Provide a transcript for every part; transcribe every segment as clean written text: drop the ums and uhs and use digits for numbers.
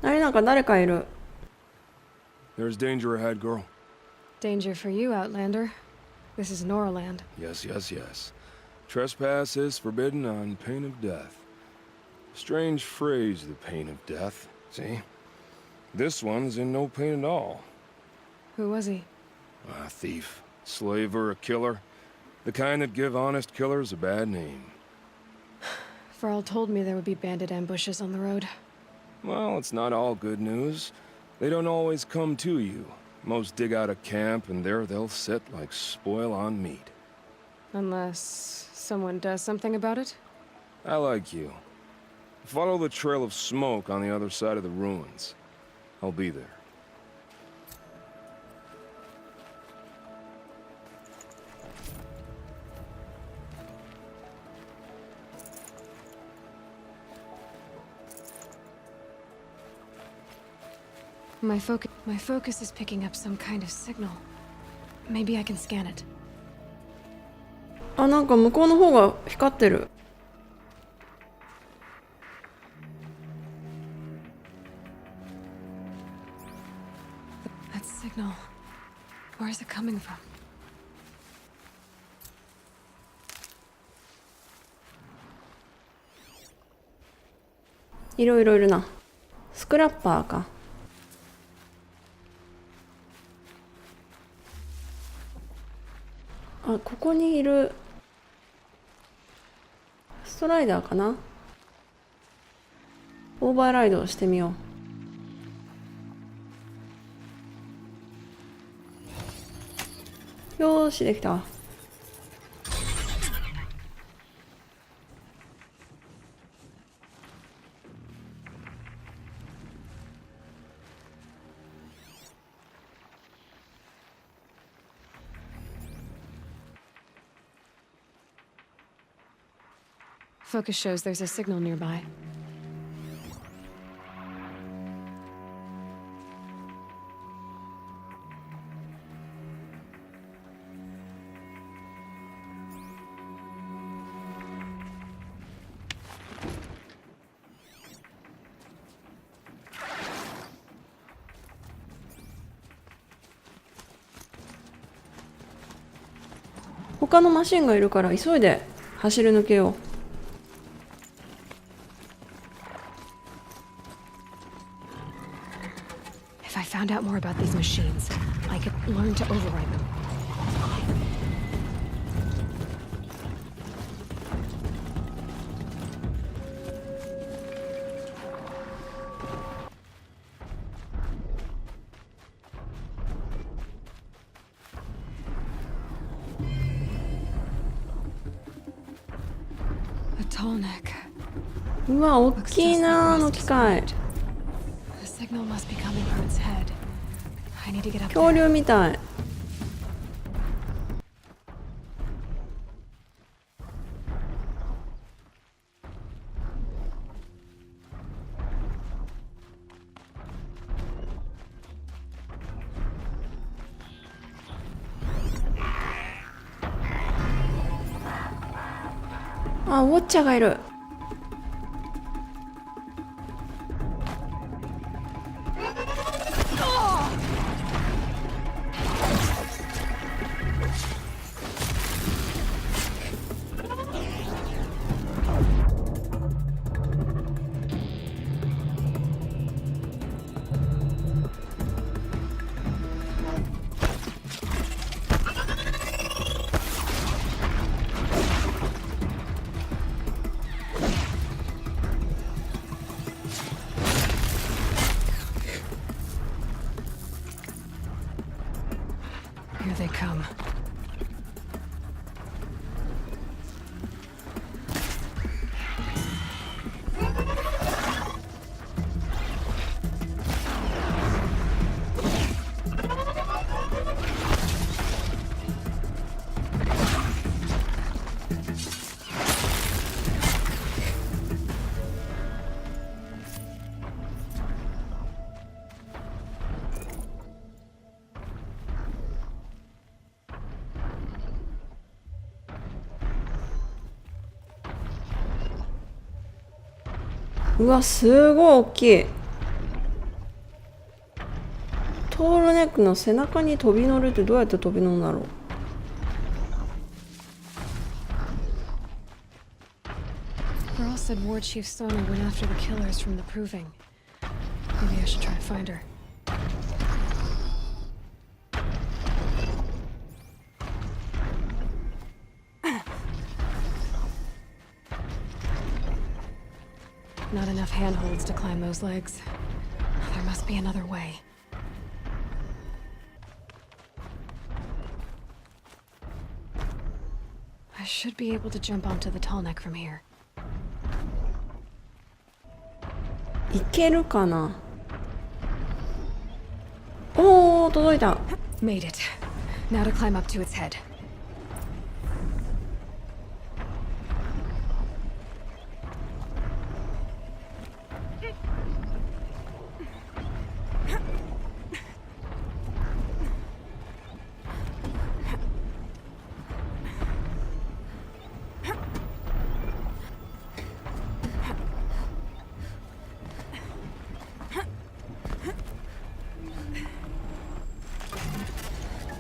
あれ、なんか誰かいる。 There's danger ahead, girl. Danger for you, Outlander. This is Norland. Yes, yes, yes. Trespass is forbidden on pain of death. Strange phrase, the pain of death. See? This one's in no pain at all. Who was he? A thief, slaver, a killer. The kind that give honest killers a bad name. Farrell told me there would be bandit ambushes on the road. Well, it's not all good news. They don't always come to you. Most dig out a camp, and there they'll sit like spoil on meat. Unless someone does something about it? I like you. Follow the trail of smoke on the other side of the ruins. I'll be there. My focus is picking up some kind of signal. Maybe I can scan it. あ、なんか向こうの方が光ってる。That signal. Where is it coming from? いろいろいるな。スクラッパーか。あ、ここにいるストライダーかな。オーバーライドをしてみよう。よーし、できたわ。Focus shows there's a signal nearby. .他のマシンがいるから急いで走り抜けよう。If I found out more about these machines, I could learn to override them. A tall neck. うわ、大きいな、あの機械。The signal must be coming from its head. I need to get up 恐 there. 竜みたい。あ、ウォッチャーがいる。Here they come.うわ、すごい大きい。トールネックの背中に飛び乗るってどうやって飛び乗るんだろう。Earl said War Chief Sona went after the killers from the Proving. Maybe I should try to find her. Not enough handholds to climb those legs. There must be another way. I should be able to jump onto the tall neck from here. いけるかな。おー、届いた。 Made it. Now to climb up to its head.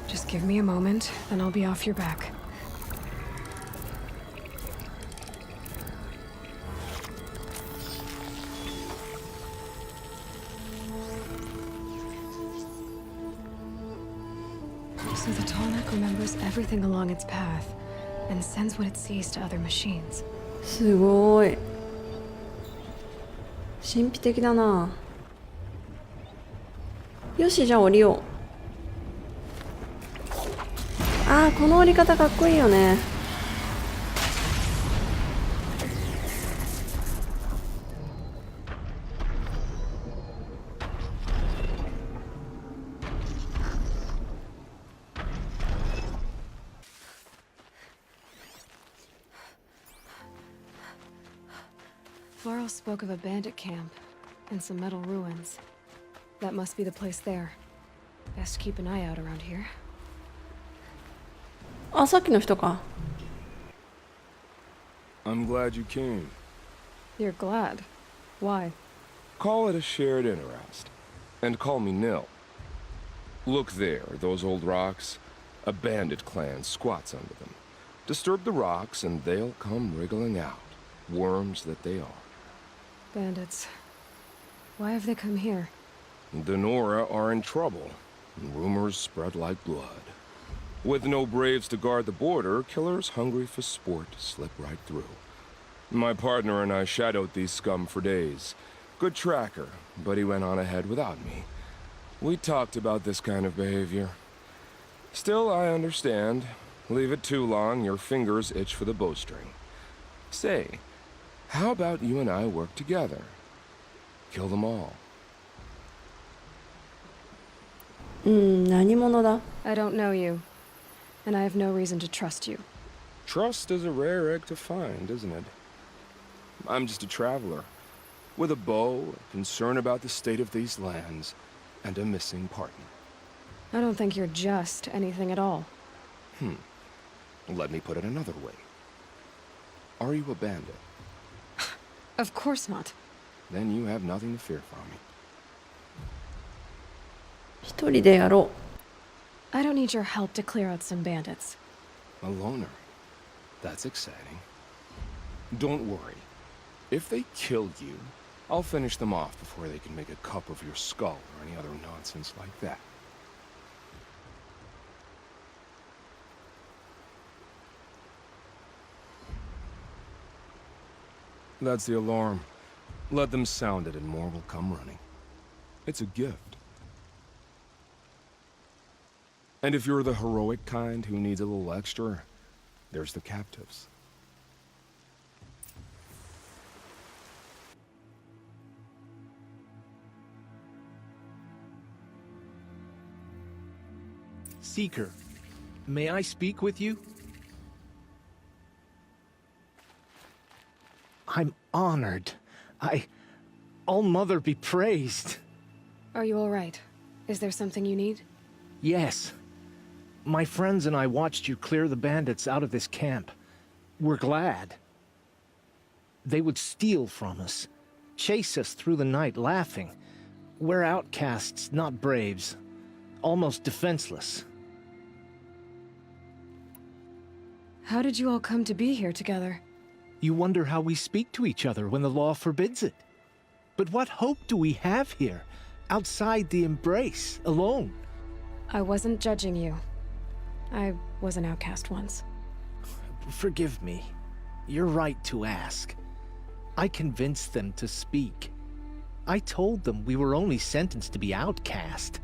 Just give me a moment, then I'll be off your back. So the tall neck remembers everything along its path and sends what it sees to other machines. すごい。神秘的だな。よし、じゃあ降りよう。あー、この降り方かっこいいよね。Varl spoke of a bandit camp and some metal ruins. That must be the place there. Best keep an eye out around here. あ、さっきの人か。 I'm glad you came. You're glad. Why? Call it a shared interest. And call me Nil. Look there, those old rocks. A bandit clan squats under them. Disturb the rocks and they'll come wriggling out. Worms that they are. Bandits. Why have they come here? The Nora are in trouble. Rumors spread like blood. With no braves to guard the border, killers hungry for sport slip right through. My partner and I shadowed these scum for days. Good tracker, but he went on ahead without me. We talked about this kind of behavior. Still, I understand. Leave it too long, your fingers itch for the bowstring. Say, how about you and I work together? Kill them all. 何者だ。 I don't know you, and I have no reason to trust you. Trust is a rare egg to find, isn't it? I'm just a traveler, with a bow, a concern about the state of these lands, and a missing partner. I don't think you're just anything at all. Let me put it another way. Are you a bandit? Of course not. Then you have nothing to fear from me. 一人でやろ I don't need your help to clear out some bandits. A loner. That's exciting. Don't worry. If they kill you, I'll finish them off before they can make a cup of your skull or any other nonsense like that. That's the alarm. Let them sound it and more will come running. It's a gift. And if you're the heroic kind who needs a little extra, there's the captives. Seeker, may I speak with you? I'm honored. All-Mother be praised. Are you all right? Is there something you need? Yes. My friends and I watched you clear the bandits out of this camp. We're glad. They would steal from us, chase us through the night laughing. We're outcasts, not braves. almost defenseless. How did you all come to be here together? You wonder how we speak to each other when the law forbids it. But what hope do we have here, outside the embrace, alone? I wasn't judging you. I was an outcast once. Forgive me. You're right to ask. I convinced them to speak. I told them we were only sentenced to be outcast,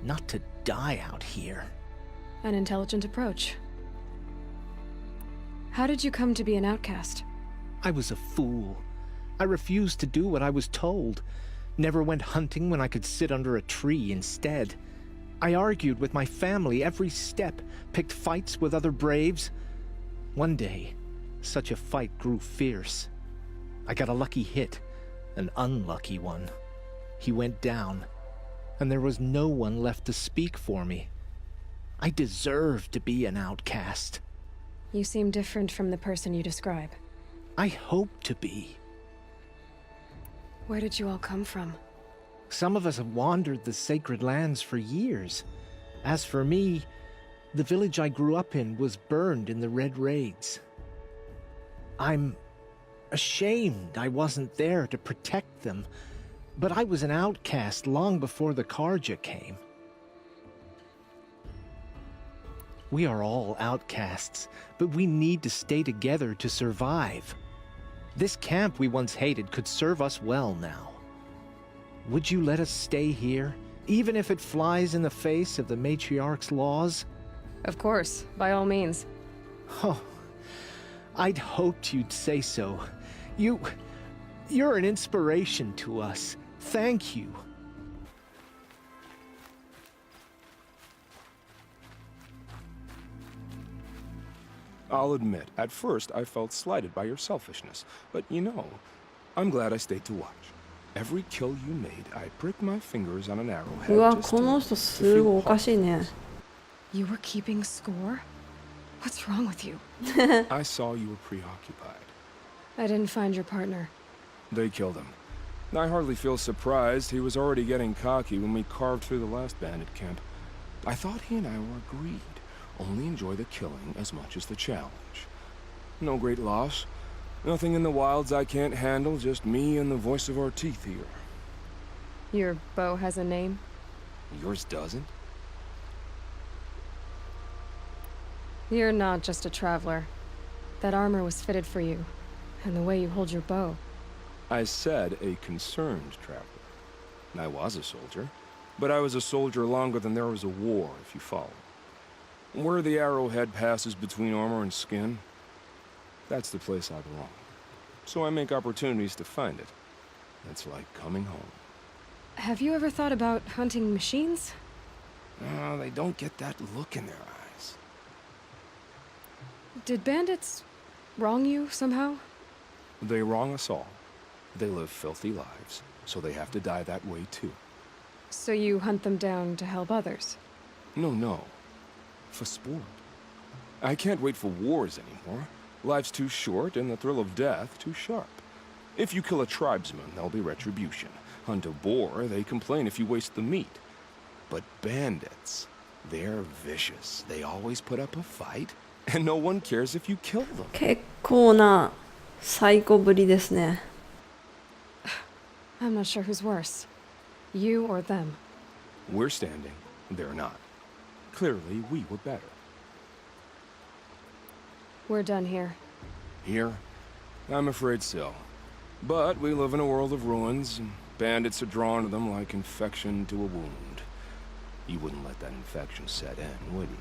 not to die out here. An intelligent approach. How did you come to be an outcast? I was a fool. I refused to do what I was told. Never went hunting when I could sit under a tree instead. I argued with my family every step, picked fights with other braves. One day, such a fight grew fierce. I got a lucky hit, an unlucky one. He went down, and there was no one left to speak for me. I deserved to be an outcast. You seem different from the person you describe. I hope to be. Where did you all come from? Some of us have wandered the sacred lands for years. As for me, the village I grew up in was burned in the Red Raids. I'm ashamed I wasn't there to protect them, but I was an outcast long before the Karja came. We are all outcasts, but we need to stay together to survive. This camp we once hated could serve us well now. Would you let us stay here, even if it flies in the face of the matriarch's laws? Of course, by all means. Oh, I'd hoped you'd say so. You're an inspiration to us. Thank you. I'll admit, at first I felt slighted by your selfishness. But you know, I'm glad I stayed to watch. Every kill you made, I pricked my fingers on an arrowhead うわ、 just この to 人すごいおかしいね。 You were keeping score? What's wrong with you? I saw you were preoccupied. I didn't find your partner. They killed him. I hardly feel surprised. He was already getting cocky when we carved through the last bandit camp. I thought he and I were agreed. Only enjoy the killing as much as the challenge. No great loss. Nothing in the wilds I can't handle, just me and the voice of our teeth here. Your bow has a name? Yours doesn't? You're not just a traveler. That armor was fitted for you, and the way you hold your bow. I said a concerned traveler. I was a soldier, but I was a soldier longer than there was a war, if you follow. Where the arrowhead passes between armor and skin, that's the place I belong. So I make opportunities to find it. It's like coming home. Have you ever thought about hunting machines? They don't get that look in their eyes. Did bandits wrong you somehow? They wrong us all. They live filthy lives, so they have to die that way too. So you hunt them down to help others? No. For sport. I can't wait for wars anymore. Life's too short and the thrill of death too sharp. If you kill a tribesman, there'll be retribution. Hunt a boar, they complain if you waste the meat. But bandits, they're vicious. They always put up a fight, and no one cares if you kill them. 結構なサイコぶりですね。 I'm not sure who's worse. You or them. We're standing, they're not. Clearly, we were better. We're done here. Here? I'm afraid so. But we live in a world of ruins, and bandits are drawn to them like infection to a wound. You wouldn't let that infection set in, would you?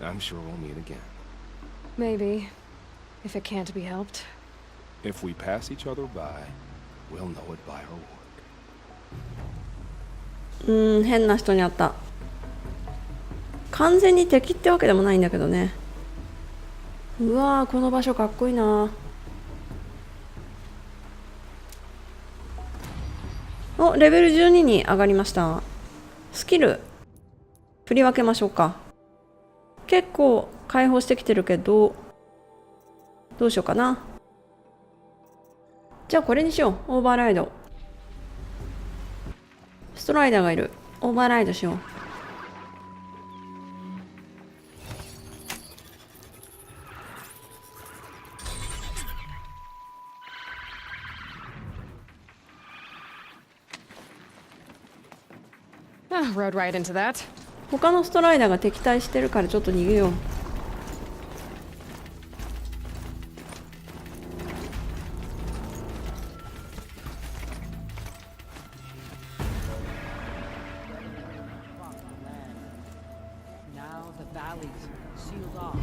I'm sure we'll meet again. Maybe. If it can't be helped. If we pass each other by, we'll know it by our work. 変な人に会った。完全に敵ってわけでもないんだけどね。うわー、この場所かっこいいな。お、レベル12に上がりました。スキル振り分けましょうか。結構解放してきてるけど、どうしようかな。じゃあこれにしよう。オーバーライド。ストライダーがいる。オーバーライドしよう。Ah, rode right into that. 他のストライダーが敵対してるからちょっと逃げよう。Now the valley's sealed off.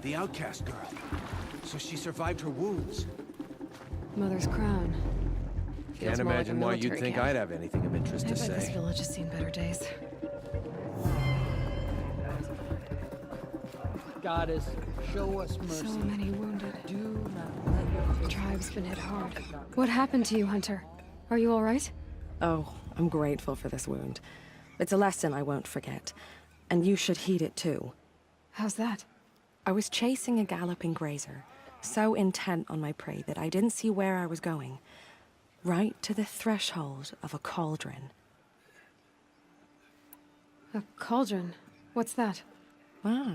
The outcast girl. So she survived her wounds. Mother's crown. Feels Can't more imagine like why a you'd military think camp. I'd have anything of interest I to bet this say. village has seen better days. Goddess, show us mercy. So many wounded. Do not let your The tribe's been hit hard. What happened to you, Hunter? Are you all right? Oh, I'm grateful for this wound. It's a lesson I won't forget. And you should heed it too. How's that? I was chasing a galloping grazer, so intent on my prey that I didn't see where I was going. Right to the threshold of a cauldron. A cauldron? What's that? Ah,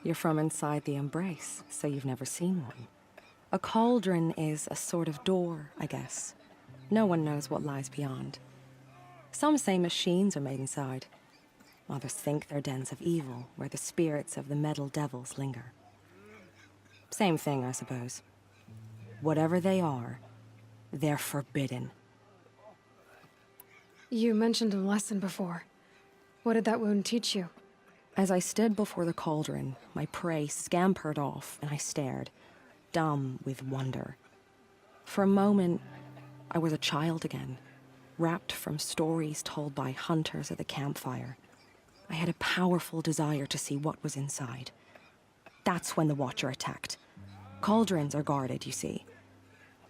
you're from inside the embrace, so you've never seen one. A cauldron is a sort of door, I guess. No one knows what lies beyond. Some say machines are made inside. Others think they're dens of evil, where the spirits of the metal devils linger. Same thing, I suppose. Whatever they are, they're forbidden. You mentioned a lesson before. What did that wound teach you? As I stood before the cauldron, my prey scampered off, and I stared, dumb with wonder. For a moment, I was a child again, wrapped from stories told by hunters at the campfire. I had a powerful desire to see what was inside. That's when the Watcher attacked. Cauldrons are guarded, you see.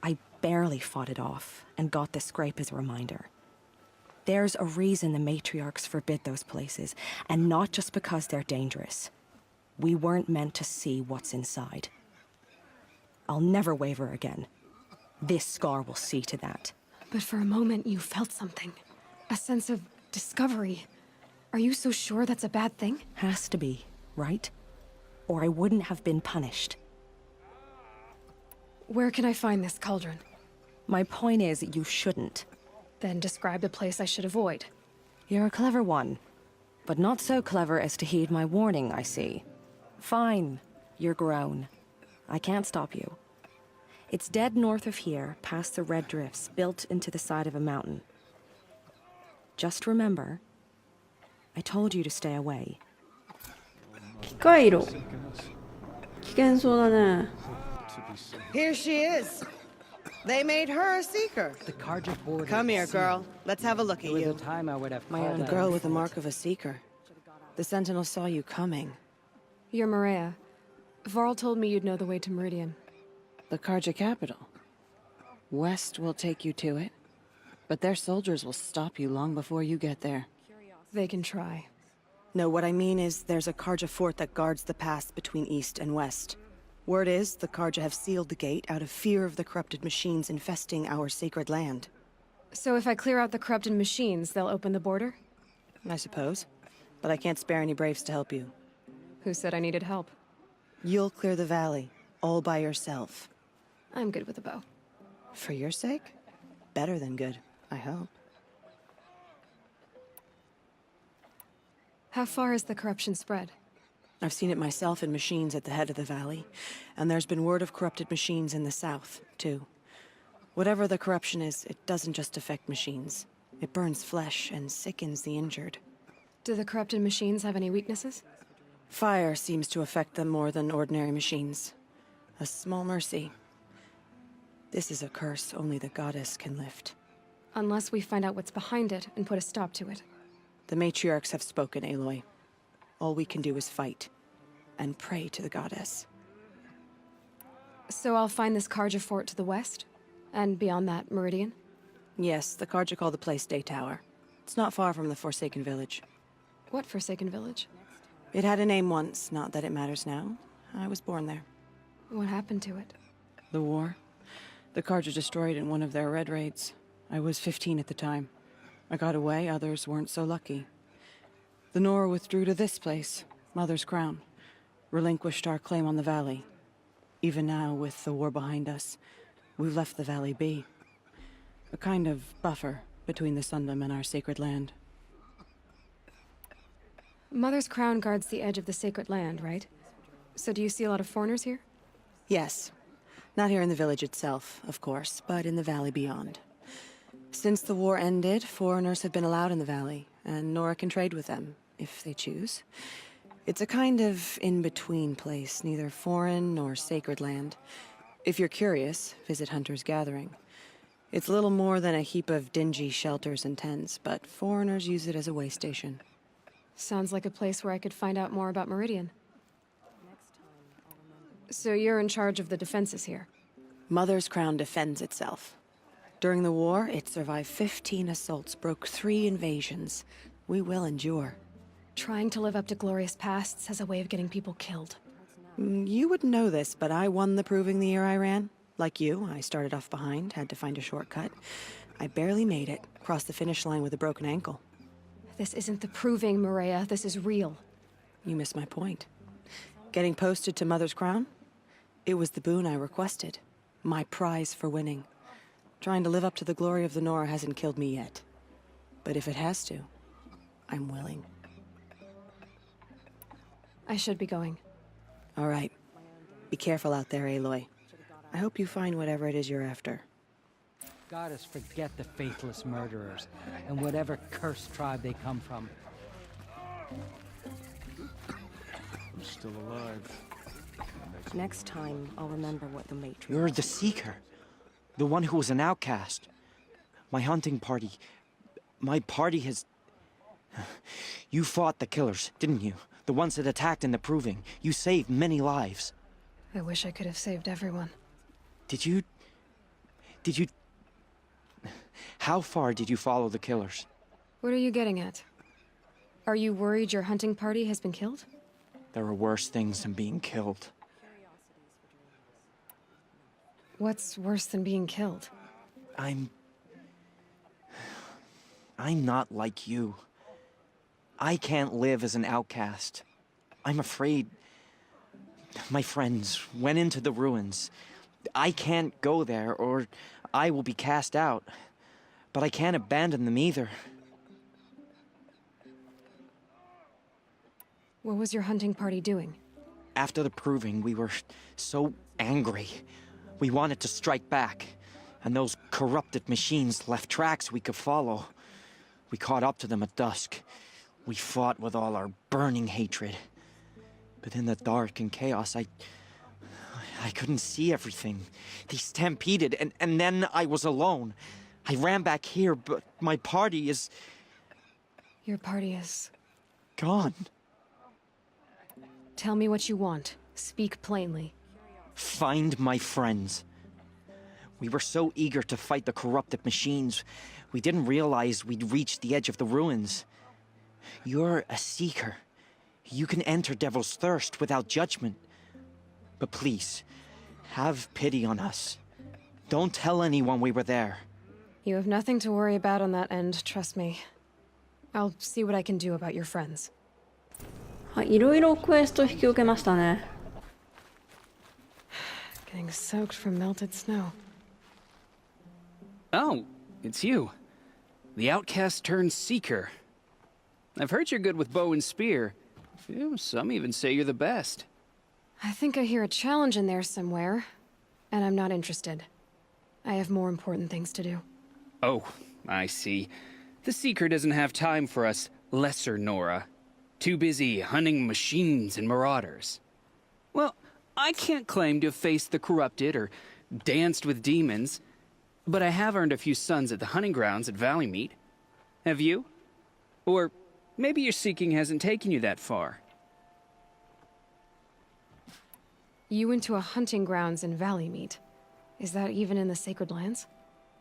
I barely fought it off, and got the scrape as a reminder. There's a reason the matriarchs forbid those places, and not just because they're dangerous. We weren't meant to see what's inside. I'll never waver again. This scar will see to that. But for a moment you felt something. A sense of discovery. Are you so sure that's a bad thing? Has to be, right? Or I wouldn't have been punished. Where can I find this cauldron? My point is, you shouldn't. Then describe the place I should avoid. You're a clever one. But not so clever as to heed my warning, I see. Fine, you're grown. I can't stop you. It's dead north of here, past the red drifts built into the side of a mountain. Just remember, I told you to stay away. 機械炉。危険そうだね。 Here she is. They made her a seeker. The Karja border. Come here, girl. Let's have a look at There was a you. time I would have My called own that Girl a with the fool. mark of a seeker. The Sentinel saw you coming. You're Maria. Varl told me you'd know the way to Meridian. The Karja capital. West will take you to it, but their soldiers will stop you long before you get there. They can try. No, what I mean is there's a Karja fort that guards the pass between east and west. Word is the Karja have sealed the gate out of fear of the corrupted machines infesting our sacred land. So if I clear out the corrupted machines, they'll open the border? I suppose. But I can't spare any braves to help you. Who said I needed help? You'll clear the valley, all by yourself. I'm good with a bow. For your sake? Better than good, I hope. How far has the corruption spread? I've seen it myself in machines at the head of the valley, and there's been word of corrupted machines in the south, too. Whatever the corruption is, it doesn't just affect machines. It burns flesh and sickens the injured. Do the corrupted machines have any weaknesses? Fire seems to affect them more than ordinary machines. A small mercy. This is a curse only the goddess can lift. Unless we find out what's behind it and put a stop to it. The matriarchs have spoken, Aloy. All we can do is fight, and pray to the goddess. So I'll find this Karja fort to the west? And beyond that, Meridian? Yes, the Karja call the place Day Tower. It's not far from the Forsaken Village. What Forsaken Village? It had a name once, not that it matters now. I was born there. What happened to it? The war. The Karja destroyed in one of their red raids. I was 15 at the time. I got away, others weren't so lucky. The Nora withdrew to this place, Mother's Crown. Relinquished our claim on the valley. Even now, with the war behind us, we've left the valley be. A kind of buffer, between the Sundom and our sacred land. Mother's crown guards the edge of the sacred land, right? So do you see a lot of foreigners here? Yes. Not here in the village itself, of course, but in the valley beyond. Since the war ended, foreigners have been allowed in the valley, and Nora can trade with them, if they choose. It's a kind of in-between place, neither foreign nor sacred land. If you're curious, visit Hunter's Gathering. It's little more than a heap of dingy shelters and tents, but foreigners use it as a way station. Sounds like a place where I could find out more about Meridian. So you're in charge of the defenses here? Mother's Crown defends itself. During the war, it survived 15 assaults, broke 3 invasions. We will endure. Trying to live up to glorious pasts has a way of getting people killed. You wouldn't know this, but I won the proving the year I ran. Like you, I started off behind, had to find a shortcut. I barely made it, crossed the finish line with a broken ankle. This isn't the proving, Maria. This is real. You missed my point. Getting posted to Mother's Crown? It was the boon I requested. My prize for winning. Trying to live up to the glory of the Nora hasn't killed me yet. But if it has to, I'm willing. I should be going. All right. Be careful out there, Aloy. I hope you find whatever it is you're after. Goddess, forget the faithless murderers and whatever cursed tribe they come from. I'm still alive. Next time, I'll remember what the matriarch... You're the Seeker. The one who was an outcast. My hunting party... My party has... You fought the killers, didn't you? The ones that attacked in the Proving. You saved many lives. I wish I could have saved everyone. Did you... How far did you follow the killers? What are you getting at? Are you worried your hunting party has been killed? There are worse things than being killed. What's worse than being killed? I'm not like you. I can't live as an outcast. I'm afraid. My friends went into the ruins. I can't go there, or I will be cast out. But I can't abandon them either. What was your hunting party doing? After the Proving, we were so angry. We wanted to strike back, and those corrupted machines left tracks we could follow. We caught up to them at dusk. We fought with all our burning hatred. But in the dark and chaos, I couldn't see everything. They stampeded, and then I was alone. I ran back here, but my party is... Your party is... gone. Tell me what you want. Speak plainly. Find my friends. We were so eager to fight the corrupted machines, we didn't realize we'd reached the edge of the ruins. You're a Seeker. You can enter Devil's Thirst without judgment. But please, have pity on us. Don't tell anyone we were there. You have nothing to worry about on that end, trust me. I'll see what I can do about your friends. はい、いろいろクエスト引き受けましたね。Getting soaked from melted snow. Oh, it's you. The outcast turned seeker. I've heard you're good with bow and spear. Some even say you're the best. I think I hear a challenge in there somewhere, and I'm not interested. I have more important things to do. Oh, I see. The seeker doesn't have time for us lesser Nora. Too busy hunting machines and marauders. Well, I can't claim to have faced the corrupted or danced with demons, but I have earned a few sons at the hunting grounds at Valleymeet. Have you? Or maybe your seeking hasn't taken you that far. You went to a hunting grounds in Valleymeet. Is that even in the Sacred Lands?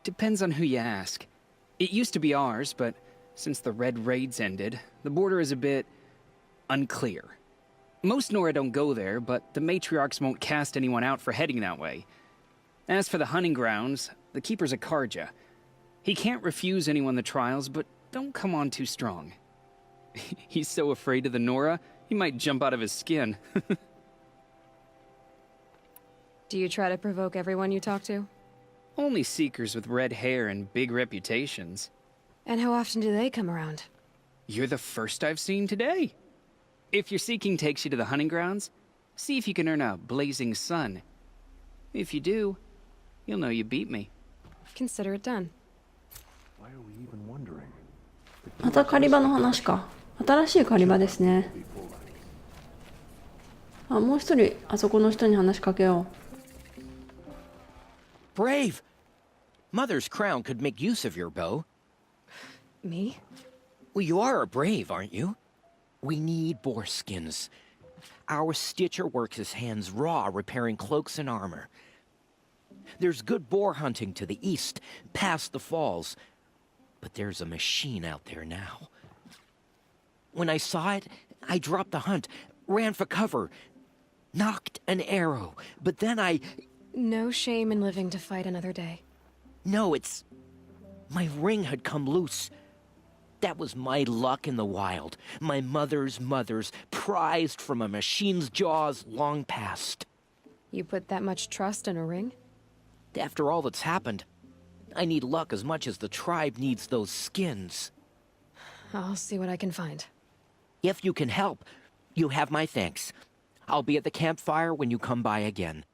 Depends on who you ask. It used to be ours, but since the Red Raids ended, the border is a bit unclear. Most Nora don't go there, but the matriarchs won't cast anyone out for heading that way. As for the hunting grounds, the keeper's a Karja. He can't refuse anyone the trials, but don't come on too strong. He's so afraid of the Nora, he might jump out of his skin. Do you try to provoke everyone you talk to? Only seekers with red hair and big reputations. And how often do they come around? You're the first I've seen today. If your seeking takes you to the hunting grounds, see if you can earn a blazing sun. If you do, you'll know you beat me. Consider it done. また狩り場の話か。新しい狩り場ですね。あ、もう一人あそこの人に話しかけよう。Brave! Mother's crown could make use of your bow. Me? Well, you are a brave, aren't you? We need boar skins. Our stitcher works his hands raw repairing cloaks and armor. There's good boar hunting to the east, past the falls. But there's a machine out there now. When I saw it, I dropped the hunt, ran for cover, knocked an arrow, but then I... No shame in living to fight another day. No, it's... My ring had come loose. That was my luck in the wild. My mother's prized from a machine's jaws long past. You put that much trust in a ring? After all that's happened, I need luck as much as the tribe needs those skins. I'll see what I can find. If you can help, you have my thanks. I'll be at the campfire when you come by again.